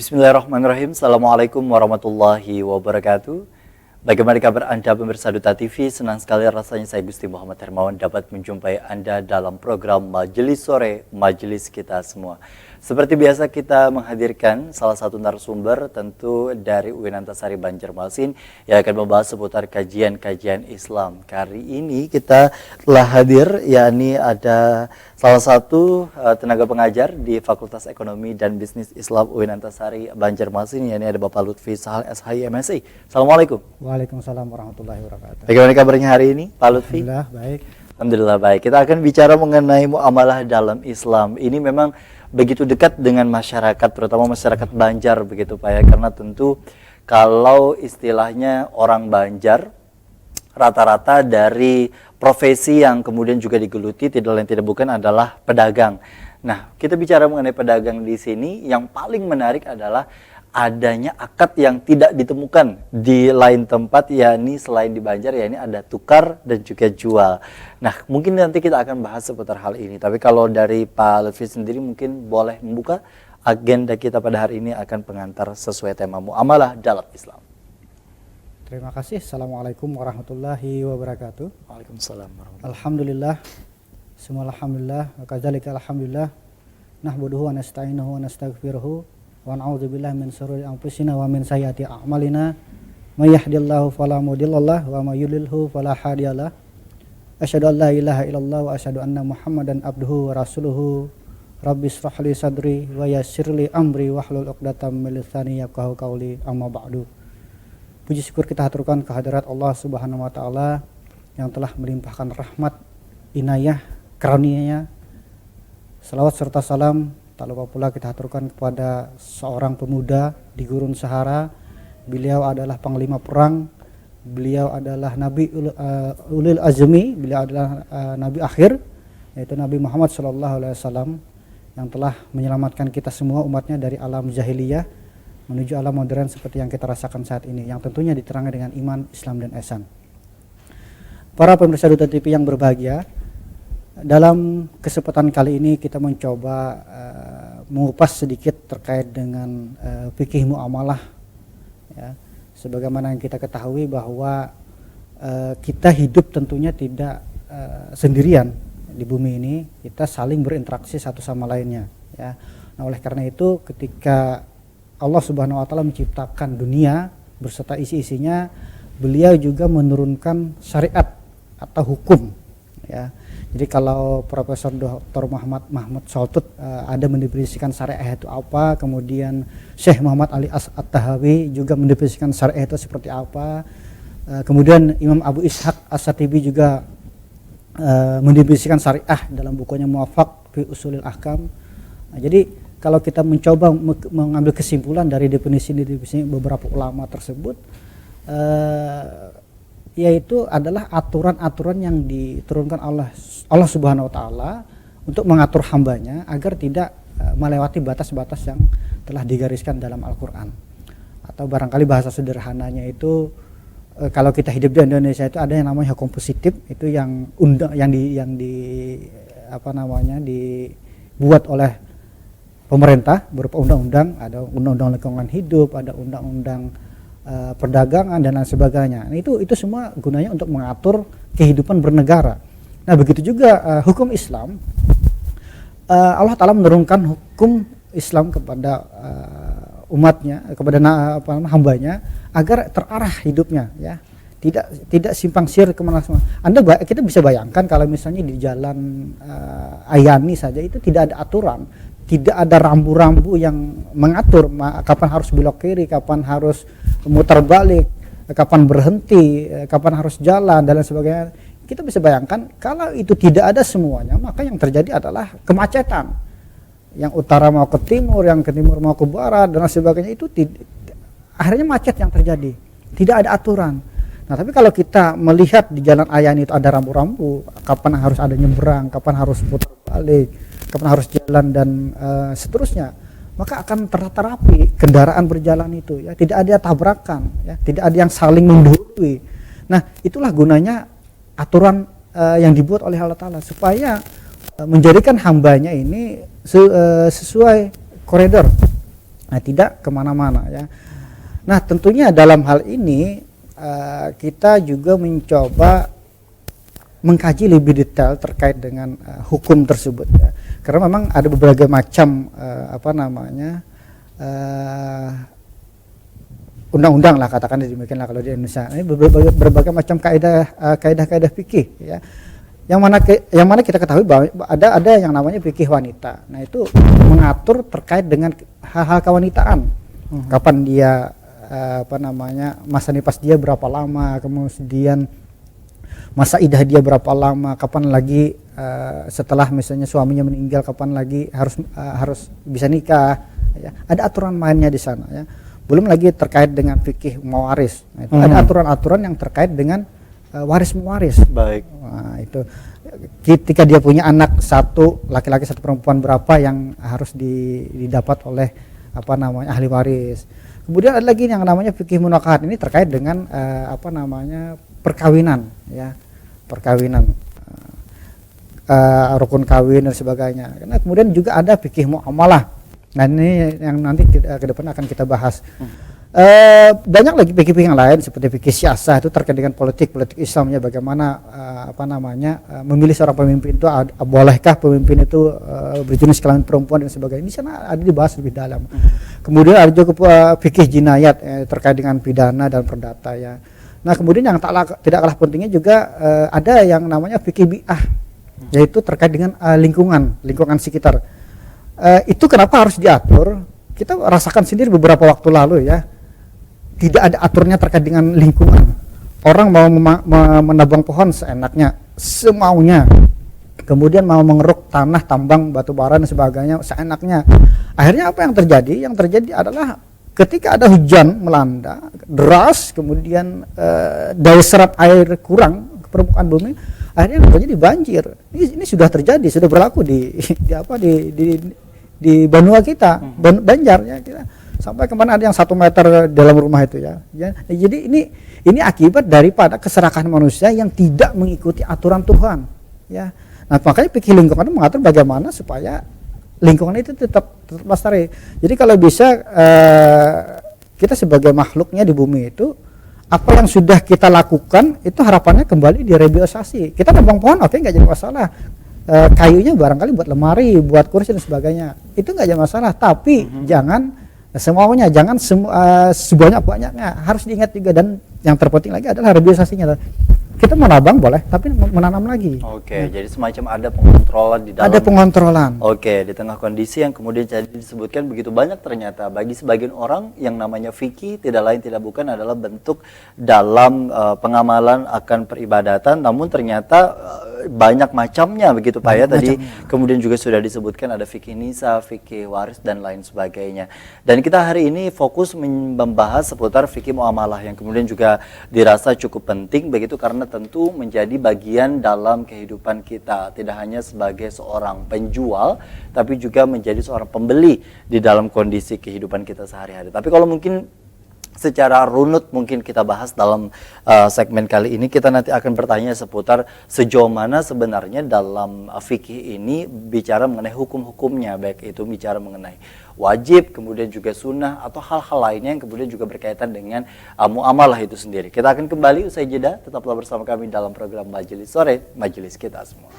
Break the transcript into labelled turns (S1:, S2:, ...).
S1: Bismillahirrahmanirrahim. Assalamualaikum warahmatullahi wabarakatuh. Bagaimana kabar Anda pemirsa Duta TV? Senang sekali rasanya saya Gusti Muhammad Hermawan dapat menjumpai Anda dalam program Majelis Sore, Majelis Kita Semua. Seperti biasa kita menghadirkan salah satu narasumber tentu dari UIN Antasari Banjarmasin yang akan membahas seputar kajian-kajian Islam. Kali ini kita telah hadir, yakni ada salah satu tenaga pengajar di Fakultas Ekonomi dan Bisnis Islam UIN Antasari Banjarmasin, yakni ada Bapak Lutfi Sahal SHI MSI. Assalamualaikum.
S2: Waalaikumsalam warahmatullahi wabarakatuh.
S1: Bagaimana kabarnya hari ini, Pak Lutfi?
S2: Alhamdulillah baik.
S1: Alhamdulillah baik. Kita akan bicara mengenai muamalah dalam Islam. Ini memang begitu dekat dengan masyarakat, terutama masyarakat Banjar begitu Pak ya, karena tentu kalau istilahnya orang Banjar rata-rata dari profesi yang kemudian juga digeluti tidak lain tidak bukan adalah pedagang. Nah, kita bicara mengenai pedagang di sini, yang paling menarik adalah adanya akad yang tidak ditemukan di lain tempat, yakni selain di Banjar, yakni ada tukar dan juga jual. Nah, mungkin nanti kita akan bahas seputar hal ini. Tapi kalau dari Pak Lutfi sendiri mungkin boleh membuka agenda kita pada hari ini akan pengantar sesuai tema muamalah dalam Islam.
S2: Terima kasih. Assalamualaikum warahmatullahi wabarakatuh.
S1: Waalaikumsalam warahmatullahi.
S2: Alhamdulillah. Semua alhamdulillah. Wa kadzalika alhamdulillah. Nahmaduhu wa nasta'inuhu wa nastaghfiruhu. Wa na'udzubillahi min syururi anfusina wa min sayyiati a'malina. May yahdihillahu fala mudhillalah wa may yudlilhu fala hadiyalah. Asyhadu an la ilaha illallah wa asyhadu anna Muhammadan abduhu wa rasuluhu. Rabbi shrah li sadri wa yassir li amri wahlul 'uqdatam min lisani yafqahu qawli. Amma ba'du. Puji syukur kita haturkan kehadirat Allah Subhanahu wa taala yang telah melimpahkan rahmat, inayah, karunia-Nya. Salawat serta salam tak lupa pula kita haturkan kepada seorang pemuda di Gurun Sahara. Beliau adalah panglima perang, beliau adalah Nabi Ulil Azmi, beliau adalah Nabi akhir, yaitu Nabi Muhammad SAW, yang telah menyelamatkan kita semua umatnya dari alam jahiliyah menuju alam modern seperti yang kita rasakan saat ini, yang tentunya diterangi dengan iman, Islam, dan ihsan. Para pemirsa Duta TV yang berbahagia, dalam kesempatan kali ini kita mencoba mengupas sedikit terkait dengan fikih muamalah ya. Sebagaimana yang kita ketahui bahwa kita hidup tentunya tidak sendirian di bumi ini, kita saling berinteraksi satu sama lainnya ya. Nah, oleh karena itu ketika Allah Subhanahu wa taala menciptakan dunia berserta isi-isinya, beliau juga menurunkan syariat atau hukum ya. Jadi kalau Profesor Dr. Mahmud Soltut ada mendefinisikan syariah itu apa, kemudian Syekh Muhammad Ali At-Tahawi juga mendefinisikan syariah itu seperti apa, kemudian Imam Abu Ishaq As-Satibi juga mendefinisikan syariah dalam bukunya Muwafaq fi Ushulil Ahkam. Nah, jadi kalau kita mencoba mengambil kesimpulan dari definisi beberapa ulama tersebut, yaitu adalah aturan-aturan yang diturunkan Allah Subhanahu wa taala untuk mengatur hambanya agar tidak melewati batas-batas yang telah digariskan dalam Al-Qur'an. Atau barangkali bahasa sederhananya itu kalau kita hidup di Indonesia itu ada yang namanya hukum positif, itu yang dibuat oleh pemerintah berupa undang-undang, ada undang-undang lingkungan hidup, ada undang-undang perdagangan dan lain sebagainya. Nah, itu semua gunanya untuk mengatur kehidupan bernegara. Nah, begitu juga hukum Islam. Allah Ta'ala menurunkan hukum Islam kepada umatnya, kepada hambanya agar terarah hidupnya ya. Tidak simpang siur kemana-mana. Kita bisa bayangkan kalau misalnya di jalan Ayani saja itu tidak ada aturan, tidak ada rambu-rambu yang mengatur kapan harus belok kiri, kapan harus muter balik, kapan berhenti, kapan harus jalan dan lain sebagainya. Kita bisa bayangkan kalau itu tidak ada semuanya, maka yang terjadi adalah kemacetan. Yang utara mau ke timur, yang ke timur mau ke barat dan lain sebagainya, itu akhirnya macet yang terjadi. Tidak ada aturan. Nah, tapi kalau kita melihat di jalan Ayani itu ada rambu-rambu, kapan harus ada nyebrang, kapan harus putar balik, kapan harus jalan dan seterusnya, maka akan tertata rapi kendaraan berjalan itu ya, tidak ada tabrakan ya, tidak ada yang saling mendahului. Nah, itulah gunanya aturan yang dibuat oleh Allah Ta'ala supaya menjadikan hambanya ini sesuai koridor tidak kemana-mana ya. Nah tentunya dalam hal ini kita juga mencoba mengkaji lebih detail terkait dengan hukum tersebut ya. Karena memang ada berbagai macam undang-undang lah, katakan demikian lah kalau di Indonesia. Ini berbagai macam kaidah fikih ya. Yang mana kita ketahui bahwa ada yang namanya fikih wanita. Nah, itu mengatur terkait dengan hal-hal kewanitaan. Kapan dia masa nifas dia berapa lama, kemudian masa idah dia berapa lama, kapan lagi setelah misalnya suaminya meninggal, kapan lagi harus bisa nikah ya. Ada aturan mainnya di sana ya. Belum lagi terkait dengan fikih mewaris. Nah, itu ada aturan-aturan yang terkait dengan waris mewaris.
S1: Baik.
S2: Nah, itu ketika dia punya anak satu laki-laki satu perempuan, berapa yang harus didapat oleh ahli waris. Kemudian ada lagi yang namanya fikih munakahat, ini terkait dengan perkawinan ya, rukun kawin dan sebagainya. Karena kemudian juga ada fikih muamalah. Nah, ini yang nanti ke depan akan kita bahas. Banyak lagi fikih yang lain seperti fikih siasah, itu terkait dengan politik Islamnya, bagaimana memilih seorang pemimpin itu, bolehkah pemimpin itu berjenis kelamin perempuan dan sebagainya. Di sana ada dibahas lebih dalam. Kemudian ada juga fikih jinayat terkait dengan pidana dan perdata ya. Nah, kemudian yang tidak kalah pentingnya juga ada yang namanya fikih bi'ah, yaitu terkait dengan lingkungan sekitar. Itu kenapa harus diatur? Kita rasakan sendiri beberapa waktu lalu ya, tidak ada aturnya terkait dengan lingkungan. Orang mau menabang pohon seenaknya, semaunya. Kemudian mau mengeruk tanah, tambang, batu bara dan sebagainya seenaknya. Akhirnya apa yang terjadi? Yang terjadi adalah ketika ada hujan melanda deras, kemudian daya serap air kurang ke permukaan bumi, akhirnya terjadi banjir. Ini sudah terjadi, sudah berlaku di Banua kita, Banjar ya kita. Sampai kemana ada yang 1 meter dalam rumah itu ya. Jadi ini akibat daripada keserakahan manusia yang tidak mengikuti aturan Tuhan ya. Nah, makanya fikih lingkungan itu mengatur bagaimana supaya lingkungan itu tetap lestari. Jadi kalau bisa kita sebagai makhluknya di bumi itu, apa yang sudah kita lakukan itu harapannya kembali direhabilitasi. Kita nebang pohon oke, nggak jadi masalah. Kayunya barangkali buat lemari, buat kursi dan sebagainya, itu nggak jadi masalah. Tapi jangan semuanya, jangan sebanyak-banyaknya, harus diingat juga. Dan yang terpenting lagi adalah rehabilitasinya. Kita menabang boleh, tapi menanam lagi.
S1: Oke, jadi semacam ada pengontrolan di dalam.
S2: Ada pengontrolan.
S1: Oke, di tengah kondisi yang kemudian jadi disebutkan begitu banyak, ternyata bagi sebagian orang yang namanya fikih tidak lain tidak bukan adalah bentuk dalam pengamalan akan peribadatan, namun ternyata banyak macamnya begitu Pak ya. Tadi kemudian juga sudah disebutkan ada fikih nisa, fikih waris dan lain sebagainya. Dan kita hari ini fokus membahas seputar fikih muamalah yang kemudian juga dirasa cukup penting begitu, karena tentu menjadi bagian dalam kehidupan kita, tidak hanya sebagai seorang penjual tapi juga menjadi seorang pembeli di dalam kondisi kehidupan kita sehari-hari. Tapi kalau mungkin secara runut mungkin kita bahas dalam segmen kali ini, kita nanti akan bertanya seputar sejauh mana sebenarnya dalam fikih ini bicara mengenai hukum-hukumnya, baik itu bicara mengenai wajib, kemudian juga sunnah atau hal-hal lainnya yang kemudian juga berkaitan dengan muamalah itu sendiri. Kita akan kembali usai jeda, tetaplah bersama kami dalam program Majelis Sore, Majelis Kita Semua.